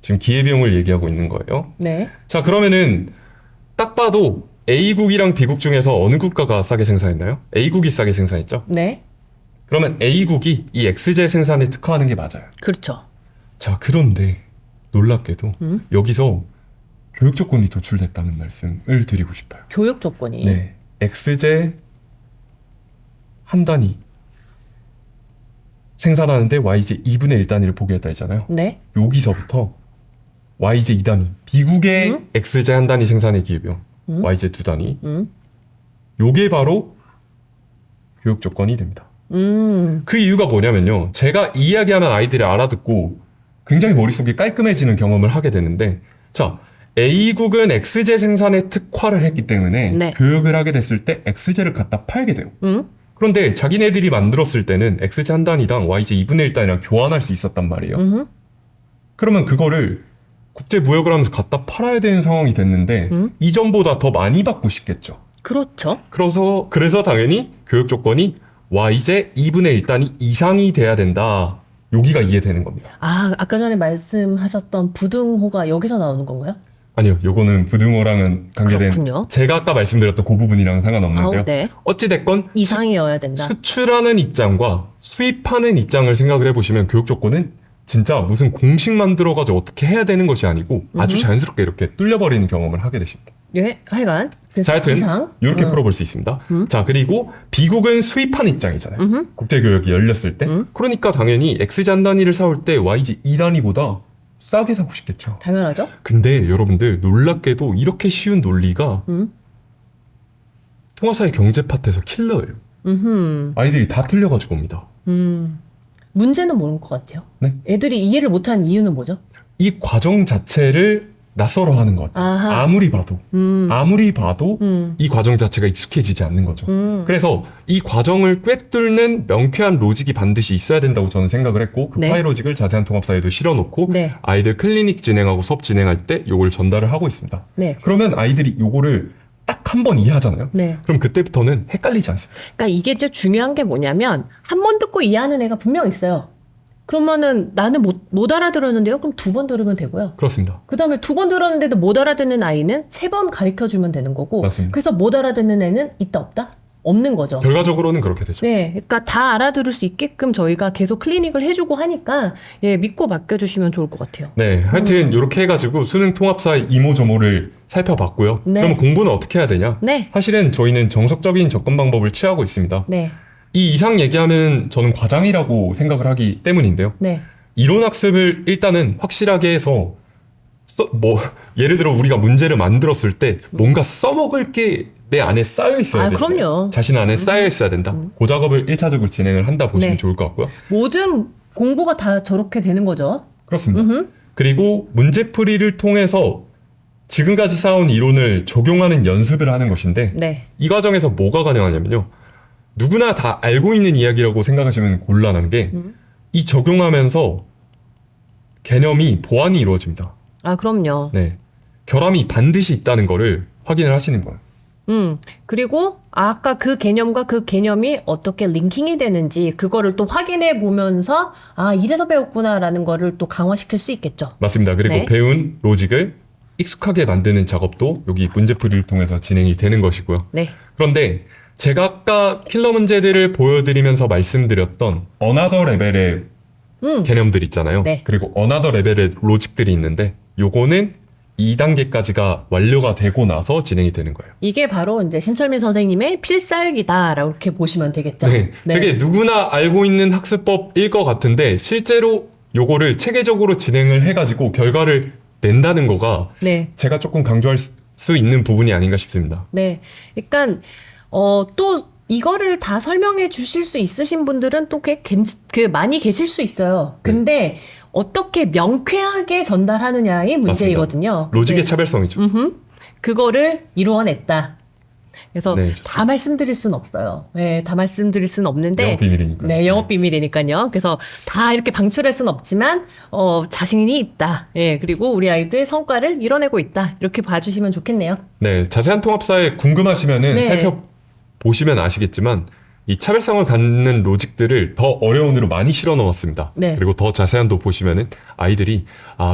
지금 기회비용을 얘기하고 있는 거예요. 네. 자, 그러면은 딱 봐도 A국이랑 B국 중에서 어느 국가가 싸게 생산했나요? A국이 싸게 생산했죠? 네. 그러면 A국이 이 XJ 생산에 특화하는 게 맞아요. 그렇죠. 자, 그런데 놀랍게도 여기서 교육 조건이 도출됐다는 말씀을 드리고 싶어요. 교육 조건이. 네. XJ 한 단위 생산하는데 YJ 2분의 1 단위를 포기했다 했잖아요. 네. 여기서부터 YJ 2단위, 비국의 XJ 한 단위 생산의 기회비용, YJ 2단위, 요게 바로 교육 조건이 됩니다. 그 이유가 뭐냐면요. 제가 이 이야기하면 아이들이 알아듣고 굉장히 머릿속이 깔끔해지는 경험을 하게 되는데, 자, A국은 XJ 생산에 특화를 했기 때문에 네. 교육을 하게 됐을 때 XJ를 갖다 팔게 돼요. 그런데 자기네들이 만들었을 때는 XJ 한 단위당 YJ 2분의 1 단위랑 교환할 수 있었단 말이에요. 그러면 그거를 국제무역을 하면서 갖다 팔아야 되는 상황이 됐는데 이전보다 더 많이 받고 싶겠죠. 그렇죠. 그래서 당연히 교육 조건이 YJ 2분의 1 단위 이상이 돼야 된다. 여기가 이해되는 겁니다. 아, 아까 전에 말씀하셨던 부등호가 여기서 나오는 건가요? 아니요, 요거는 부등호랑은 관계된 그렇군요. 제가 아까 말씀드렸던 그 부분이랑은 상관없는데요. 아우, 네. 어찌됐건 이상이어야 된다. 수출하는 입장과 수입하는 입장을 생각을 해보시면 교육 조건은 진짜 무슨 공식 만들어가지고 어떻게 해야 되는 것이 아니고 아주 자연스럽게 이렇게 뚫려버리는 경험을 하게 되십니다. 예, 하여간. 그래서 자, 하여튼 이상. 이렇게 풀어볼 수 있습니다. 자, 그리고 비국은 수입하는 입장이잖아요. 국제교역이 열렸을 때. 그러니까 당연히 XJ 한 단위를 사올 때 YJ 2단위보다 싸게 사고 싶겠죠. 당연하죠. 근데 여러분들 놀랍게도 이렇게 쉬운 논리가 통합사회 경제 파트에서 킬러예요. 아이들이 다 틀려가지고 옵니다. 문제는 모를 것 같아요. 네? 애들이 이해를 못하는 이유는 뭐죠? 이 과정 자체를 낯설어하는 것 같아요. 아하. 아무리 봐도 음. 이 과정 자체가 익숙해지지 않는 거죠. 그래서 이 과정을 꿰뚫는 명쾌한 로직이 반드시 있어야 된다고 저는 생각을 했고 그 네. 파이 로직을 자세한 통합사에도 실어놓고 네. 아이들 클리닉 진행하고 수업 진행할 때 요걸 전달을 하고 있습니다. 네. 그러면 아이들이 요거를 딱 한 번 이해하잖아요. 네. 그럼 그때부터는 헷갈리지 않습니다. 그러니까 이게 좀 중요한 게 뭐냐면 한 번 듣고 이해하는 애가 분명 있어요. 그러면은 나는 못 알아들었는데요. 그럼 2번 들으면 되고요. 그렇습니다. 그 다음에 2번 들었는데도 못 알아듣는 아이는 3번 가르쳐 주면 되는 거고. 맞습니다. 그래서 못 알아듣는 애는 있다 없다? 없는 거죠. 결과적으로는 그렇게 되죠. 네, 그러니까 다 알아들을 수 있게끔 저희가 계속 클리닉을 해주고 하니까 예, 믿고 맡겨주시면 좋을 것 같아요. 네, 하여튼 이렇게 해가지고 수능 통합사의 이모저모를 살펴봤고요. 네. 그럼 공부는 어떻게 해야 되냐? 네, 사실은 저희는 정석적인 접근 방법을 취하고 있습니다. 네, 이 이상 얘기하면 저는 과장이라고 생각을 하기 때문인데요. 네, 이론 학습을 일단은 확실하게 해서 예를 들어 우리가 문제를 만들었을 때 뭔가 써먹을 게 내 안에 쌓여 있어야 되죠. 그럼요. 자신 안에 쌓여 있어야 된다. 그 작업을 1차적으로 진행을 한다 보시면 네. 좋을 것 같고요. 모든 공부가 다 저렇게 되는 거죠. 그렇습니다. 그리고 문제풀이를 통해서 지금까지 쌓아온 이론을 적용하는 연습을 하는 것인데 네, 이 과정에서 뭐가 가능하냐면요. 누구나 다 알고 있는 이야기라고 생각하시면 곤란한 게 이 적용하면서 개념이 보완이 이루어집니다. 아 그럼요. 네, 결함이 반드시 있다는 거를 확인을 하시는 거예요. 그리고 아까 그 개념과 그 개념이 어떻게 링킹이 되는지 그거를 또 확인해 보면서 아 이래서 배웠구나라는 거를 또 강화시킬 수 있겠죠. 맞습니다. 그리고 네. 배운 로직을 익숙하게 만드는 작업도 여기 문제풀이를 통해서 진행이 되는 것이고요. 네, 그런데 제가 아까 킬러 문제들을 보여드리면서 말씀드렸던 어나더 레벨의 개념들 있잖아요. 네. 그리고 어나더 레벨의 로직들이 있는데 요거는 2단계까지가 완료가 되고 나서 진행이 되는 거예요. 이게 바로 이제 신철민 선생님의 필살기다라고 이렇게 보시면 되겠죠. 네. 되게 누구나 알고 있는 학습법일 것 같은데 실제로 요거를 체계적으로 진행을 해가지고 결과를 낸다는 거가 네. 제가 조금 강조할 수 있는 부분이 아닌가 싶습니다. 네. 그러니까 또 이거를 다 설명해 주실 수 있으신 분들은 또 많이 계실 수 있어요. 근데 어떻게 명쾌하게 전달하느냐의 문제이거든요. 로직의 네. 차별성이죠. 그거를 이루어냈다. 그래서 네, 좋습니다. 다 말씀드릴 수는 없어요. 네, 다 말씀드릴 수는 없는데 영업 비밀이니까요. 네, 영업 비밀이니까요. 그래서 다 이렇게 방출할 수는 없지만 자신이 있다. 예, 그리고 우리 아이들 성과를 이뤄내고 있다. 이렇게 봐주시면 좋겠네요. 네, 자세한 통합사에 궁금하시면은 네. 살펴보시면 아시겠지만 이 차별성을 갖는 로직들을 더 어려운으로 많이 실어 넣었습니다. 네. 그리고 더 자세한도 보시면은 아이들이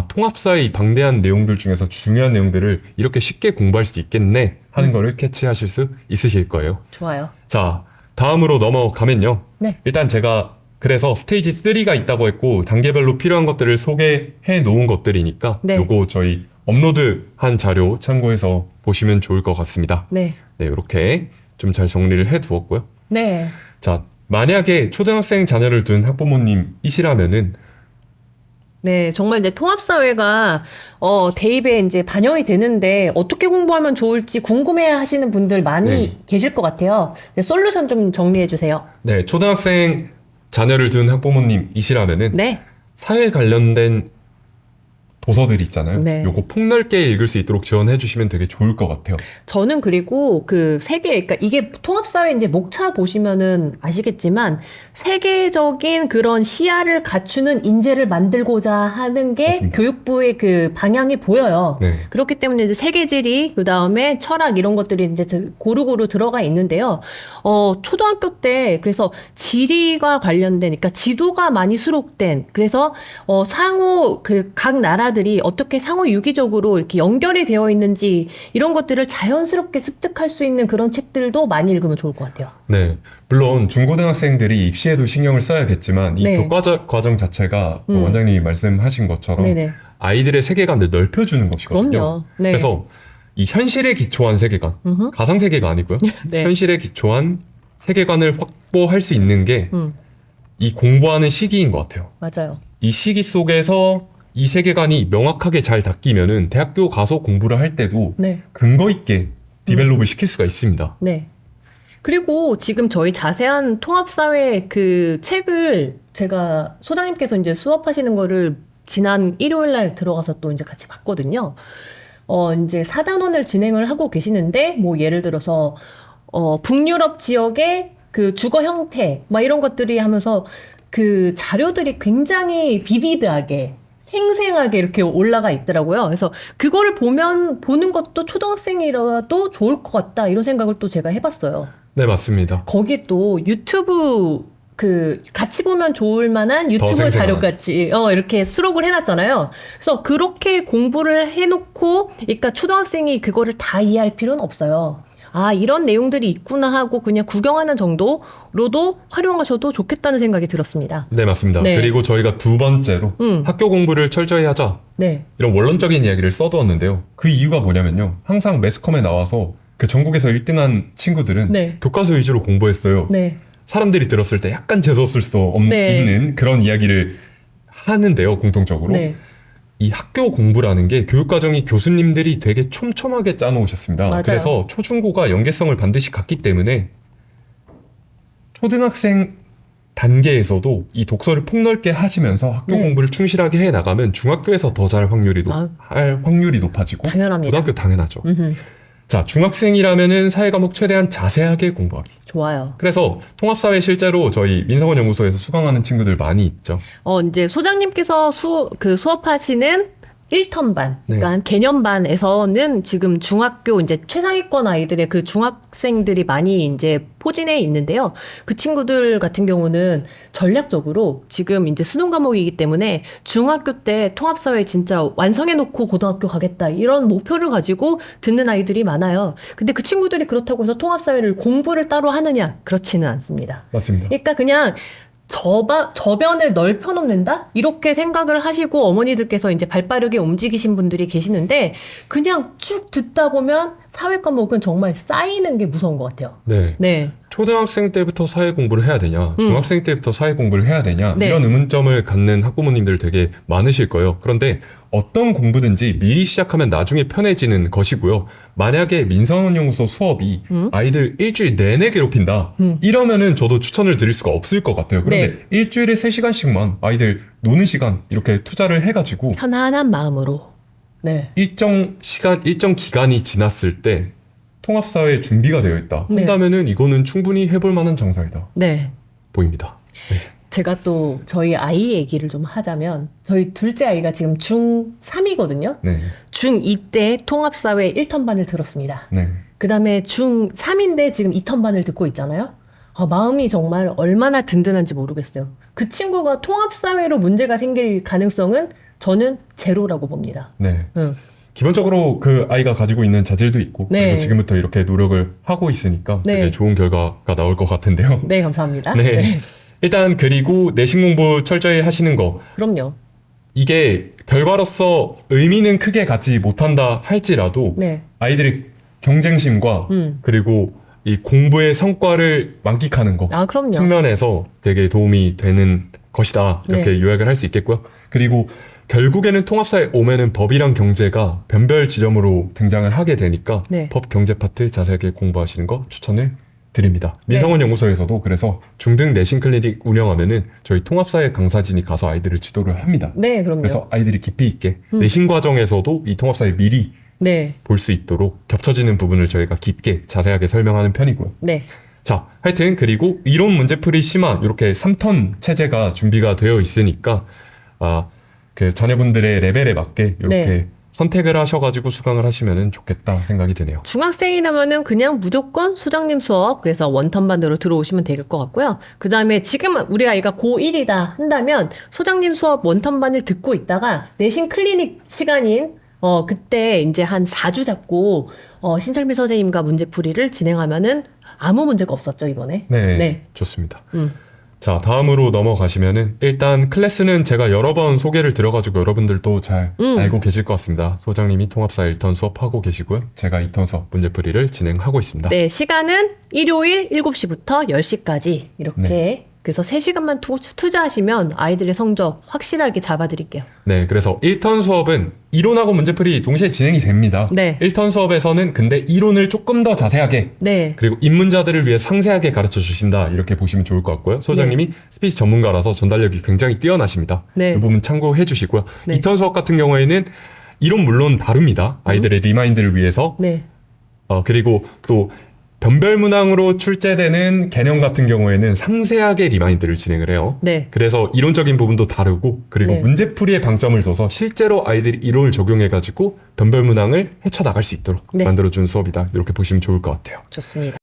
통합사의 이 방대한 내용들 중에서 중요한 내용들을 이렇게 쉽게 공부할 수 있겠네 하는 거를 캐치하실 수 있으실 거예요. 좋아요. 자, 다음으로 넘어가면요. 네. 일단 제가 그래서 스테이지 3가 있다고 했고 단계별로 필요한 것들을 소개해 놓은 것들이니까 네. 요거 저희 업로드한 자료 참고해서 보시면 좋을 것 같습니다. 네. 네, 이렇게 좀 잘 정리를 해 두었고요. 네. 자, 만약에 초등학생 자녀를 둔 학부모님이시라면은 네, 정말 이제 통합사회가 대입에 이제 반영이 되는데 어떻게 공부하면 좋을지 궁금해 하시는 분들 많이 네. 계실 것 같아요. 네, 솔루션 좀 정리해 주세요. 네, 초등학생 자녀를 둔 학부모님이시라면은 네. 사회 관련된 도서들 있잖아요. 네. 요거 폭넓게 읽을 수 있도록 지원해 주시면 되게 좋을 것 같아요. 저는 그리고 그 세계, 그러니까 이게 통합사회 이제 목차 보시면은 아시겠지만 세계적인 그런 시야를 갖추는 인재를 만들고자 하는 게 맞습니다. 교육부의 그 방향이 보여요. 네. 그렇기 때문에 이제 세계지리, 그 다음에 철학 이런 것들이 이제 고루고루 들어가 있는데요. 초등학교 때 그래서 지리가 관련된, 그러니까 지도가 많이 수록된, 그래서 상호 그 각 나라들이 어떻게 상호 유기적으로 이렇게 연결이 되어 있는지 이런 것들을 자연스럽게 습득할 수 있는 그런 책들도 많이 읽으면 좋을 것 같아요. 네. 물론 중고등학생들이 입시에도 신경을 써야겠지만 이 네. 교과 과정 자체가 뭐 원장님이 말씀하신 것처럼 네네. 아이들의 세계관을 넓혀주는 것이거든요. 그럼요. 네. 그래서 이 현실에 기초한 세계관, 가상 세계가 아니고요. 네. 현실에 기초한 세계관을 확보할 수 있는 게 이 음, 공부하는 시기인 것 같아요. 맞아요. 이 시기 속에서 이 세계관이 명확하게 잘 닦이면은 대학교 가서 공부를 할 때도 네. 근거 있게 디벨롭을 시킬 수가 있습니다. 네. 그리고 지금 저희 자세한 통합사회 그 책을 제가 소장님께서 이제 수업하시는 거를 지난 일요일 날 들어가서 또 이제 같이 봤거든요. 이제 4단원을 진행을 하고 계시는데, 뭐 예를 들어서, 북유럽 지역의 그 주거 형태, 막 이런 것들이 하면서 그 자료들이 굉장히 비비드하게, 생생하게 이렇게 올라가 있더라고요. 그래서 그거를 보는 것도 초등학생이라도 좋을 것 같다, 이런 생각을 또 제가 해봤어요. 네, 맞습니다. 거기 또 유튜브 같이 보면 좋을 만한 유튜브 생생한. 자료같이 이렇게 수록을 해놨잖아요. 그래서 그렇게 공부를 해놓고, 그러니까 초등학생이 그거를 다 이해할 필요는 없어요. 아, 이런 내용들이 있구나 하고 그냥 구경하는 정도로도 활용하셔도 좋겠다는 생각이 들었습니다. 네, 맞습니다. 네. 그리고 저희가 두 번째로 학교 공부를 철저히 하자. 네. 이런 원론적인 이야기를 써두었는데요. 그 이유가 뭐냐면요. 항상 매스컴에 나와서 그 전국에서 1등한 친구들은 네. 교과서 위주로 공부했어요. 네. 사람들이 들었을 때 약간 재수없을 수 네. 있는 그런 이야기를 하는데요. 공통적으로. 네. 이 학교 공부라는 게 교육과정이 교수님들이 되게 촘촘하게 짜놓으셨습니다. 맞아요. 그래서 초중고가 연계성을 반드시 갖기 때문에 초등학생 단계에서도 이 독서를 폭넓게 하시면서 학교 네. 공부를 충실하게 해 나가면 중학교에서 더 잘 할 확률이 높아지고 당연합니다. 고등학교 당연하죠. 음흠. 자, 중학생이라면은 사회 과목 최대한 자세하게 공부하기. 좋아요. 그래서 통합사회 실제로 저희 민성원 연구소에서 수강하는 친구들 많이 있죠. 이제 소장님께서 수업하시는 1턴반, 네. 그러니까 개념반에서는 지금 중학교 이제 최상위권 아이들의 그 중학생들이 많이 이제 포진해 있는데요. 그 친구들 같은 경우는 전략적으로 지금 이제 수능 과목이기 때문에 중학교 때 통합사회 진짜 완성해놓고 고등학교 가겠다, 이런 목표를 가지고 듣는 아이들이 많아요. 근데 그 친구들이 그렇다고 해서 통합사회를 공부를 따로 하느냐? 그렇지는 않습니다. 맞습니다. 그러니까 그냥 저변을 넓혀놓는다? 이렇게 생각을 하시고 어머니들께서 이제 발빠르게 움직이신 분들이 계시는데, 그냥 쭉 듣다 보면 사회 과목은 정말 쌓이는 게 무서운 것 같아요. 네. 네. 초등학생 때부터 사회 공부를 해야 되냐, 중학생 때부터 사회 공부를 해야 되냐, 네. 이런 의문점을 갖는 학부모님들 되게 많으실 거예요. 그런데 어떤 공부든지 미리 시작하면 나중에 편해지는 것이고요. 만약에 민성원 연구소 수업이 아이들 일주일 내내 괴롭힌다, 이러면은 저도 추천을 드릴 수가 없을 것 같아요. 그런데 일주일에 3시간씩만 아이들 노는 시간 이렇게 투자를 해가지고 편안한 마음으로. 네. 일정 시간, 일정 기간이 지났을 때 통합사회 준비가 되어 있다 네. 한다면은 이거는 충분히 해볼 만한 정상이다 네. 보입니다. 네. 제가 또 저희 아이 얘기를 좀 하자면, 저희 둘째 아이가 지금 중3이거든요. 네. 중2 때 통합사회 1턴반을 들었습니다. 네. 그 다음에 중3인데 지금 2턴반을 듣고 있잖아요. 마음이 정말 얼마나 든든한지 모르겠어요. 그 친구가 통합사회로 문제가 생길 가능성은 저는 제로라고 봅니다. 네. 응. 기본적으로 그 아이가 가지고 있는 자질도 있고, 네. 그리고 지금부터 이렇게 노력을 하고 있으니까 네. 되게 좋은 결과가 나올 것 같은데요. 네, 감사합니다. 네. 일단 그리고 내신 공부 철저히 하시는 거, 그럼요. 이게 결과로서 의미는 크게 갖지 못한다 할지라도 네. 아이들의 경쟁심과 그리고 이 공부의 성과를 만끽하는 거 아, 그럼요. 측면에서 되게 도움이 되는 것이다, 이렇게 네. 요약을 할 수 있겠고요. 그리고 결국에는 통합사에 오면은 법이랑 경제가 변별 지점으로 등장을 하게 되니까 네. 법 경제 파트 자세하게 공부하시는 거 추천을 드립니다. 네. 민성원 연구소에서도 그래서 중등 내신 클리닉 운영하면은 저희 통합사회 강사진이 가서 아이들을 지도를 합니다. 네, 그럼요. 그래서 아이들이 깊이 있게 내신 과정에서도 이 통합사회 미리 네. 볼 수 있도록 겹쳐지는 부분을 저희가 깊게 자세하게 설명하는 편이고요. 네. 자, 하여튼 그리고 이론 문제풀이 심화 이렇게 3턴 체제가 준비가 되어 있으니까 그 자녀분들의 레벨에 맞게 이렇게 네. 선택을 하셔가지고 수강을 하시면 좋겠다 생각이 드네요. 중학생이라면은 그냥 무조건 소장님 수업, 그래서 원턴반으로 들어오시면 될 것 같고요. 그 다음에 지금 우리 아이가 고1이다 한다면 소장님 수업 원턴반을 듣고 있다가 내신 클리닉 시간인 그때 이제 한 4주 잡고 신철미 선생님과 문제풀이를 진행하면은 아무 문제가 없었죠, 이번에. 네, 네. 좋습니다. 자, 다음으로 넘어가시면은 일단 클래스는 제가 여러 번 소개를 드려가지고 여러분들도 잘 알고 계실 것 같습니다. 소장님이 통합사 1턴 수업하고 계시고요. 제가 2턴 수업 문제풀이를 진행하고 있습니다. 네, 시간은 일요일 7시부터 10시까지 이렇게 네. 그래서 3시간만 투자하시면 아이들의 성적 확실하게 잡아드릴게요. 네, 그래서 1턴 수업은 이론하고 문제풀이 동시에 진행이 됩니다. 네. 1턴 수업에서는 근데 이론을 조금 더 자세하게 네. 그리고 입문자들을 위해 상세하게 가르쳐 주신다 이렇게 보시면 좋을 것 같고요. 소장님이 스피치 전문가라서 전달력이 굉장히 뛰어나십니다. 네. 이 부분 참고해 주시고요. 네. 2턴 수업 같은 경우에는 이론 물론 다룹니다. 아이들의 리마인드를 위해서 네. 그리고 또 변별문항으로 출제되는 개념 같은 경우에는 상세하게 리마인드를 진행을 해요. 네. 그래서 이론적인 부분도 다르고 그리고 네. 문제풀이에 방점을 둬서 실제로 아이들이 이론을 적용해가지고 변별문항을 헤쳐나갈 수 있도록 네. 만들어준 수업이다. 이렇게 보시면 좋을 것 같아요. 좋습니다.